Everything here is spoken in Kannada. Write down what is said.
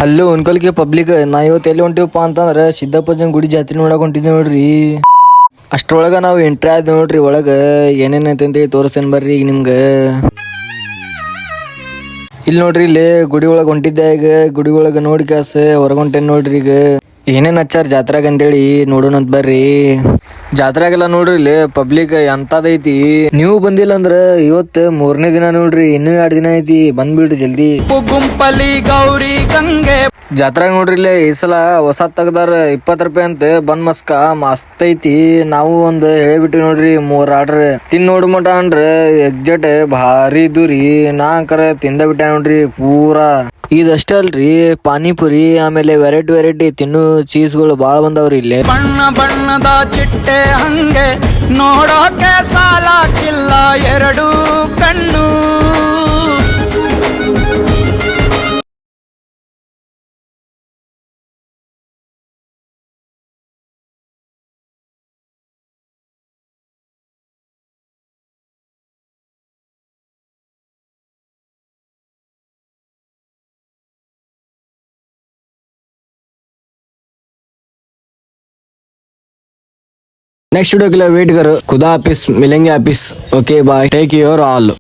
ಹಲೋ ಅನ್ಕೊಲ್ಕೆ ಪಬ್ಲಿಕ್ ನಾ ಇವತ್ತು ಎಲ್ಲಿ ಹೊಂಟಿವಪ್ಪ ಅಂತಂದ್ರೆ ಸಿದ್ದಪ್ಪಜನ್ ಗುಡಿ ಜಾತ್ರೆ ನೋಡಕ್ ಹೊಂಟಿದ್ವಿ ನೋಡ್ರಿ. ಅಷ್ಟ್ರೊಳಗ ನಾವು ಎಂಟ್ರಿ ಆದ್ ನೋಡ್ರಿ. ಒಳಗ ಏನೇನ್ ಐತಂತ ತೋರಿಸ್ತೇನೆ ಬರ್ರಿ ಈಗ ನಿಮ್ಗೆ. ಇಲ್ಲಿ ನೋಡ್ರಿ, ಇಲ್ಲಿ ಗುಡಿ ಒಳಗ ಹೊಂಟಿದ್ದೆ. ಈಗ ಗುಡಿ ಒಳಗ ನೋಡಿ ಕಾಸ ಹೊರಗೊಂಟೇನ್ ನೋಡ್ರಿ. ಈಗ ಏನೇನ್ ಹಚ್ಚಾರ ಜಾತ್ರಾಗ ಅಂತೇಳಿ ನೋಡೋಣಂತ ಬರ್ರಿ. ಜಾತ್ರೆಗೆಲ್ಲ ನೋಡ್ರಿ ಇಲ್ಲಿ ಪಬ್ಲಿಕ್ ಎಂತದೈತಿ. ನೀವು ಬಂದಿಲ್ಲ ಅಂದ್ರ ಇವತ್ತು 3ನೇ ದಿನ ನೋಡ್ರಿ. ಇನ್ನೂ 2 ದಿನ ಐತಿ, ಬಂದ್ಬಿಡ್ರಿ ಜಲ್ದಿ. ಗುಂಪಲಿ ಗೌರಿ ಗಂಗೆ ಜಾತ್ರಾಗ ನೋಡ್ರಿ ಇಲ್ಲಿ ಈ ಸಲ ಹೊಸ ತೆಗ್ದಾರ 20 ರೂಪಾಯಿ ಅಂತ ಬಂದ್ ಮಸ್ಕ ಮಸ್ತ್ ಐತಿ. ನಾವು ಒಂದ್ ಹೇಳ್ಬಿಟ್ರಿ ನೋಡ್ರಿ 3 ಆರ್ಡ್ರ್ ತಿನ್ ನೋಡ್ ಮಟ ಅಂದ್ರ ಎಕ್ಸಾಕ್ಟ್ ಭಾರಿ ಇದ್ದುರಿ. ನಾ ಅಂಕರ ತಿಂದ ಬಿಟ್ಟ ನೋಡ್ರಿ ಪೂರಾ. ಇದಷ್ಟೇ ಅಲ್ರಿ, ಪಾನಿಪುರಿ ಆಮೇಲೆ ವೆರೈಟಿ ತಿನ್ನು ಚೀಸ್ಗಳು ಬಾಳ ಬಂದವ್ರಿ ಇಲ್ಲಿ. ಬಣ್ಣ ಬಣ್ಣದ ಚಿಟ್ಟೆ ಹಂಗೆ ನೋಡೋಕೆ ಸಾಲಾಕಿಲ್ಲ ಎರಡು ಕಣ್ಣು. नेक्स्ट वीडियो के लिए वेट करो. खुदा हाफिज, मिलेंगे हाफिज. Okay bye, take care all.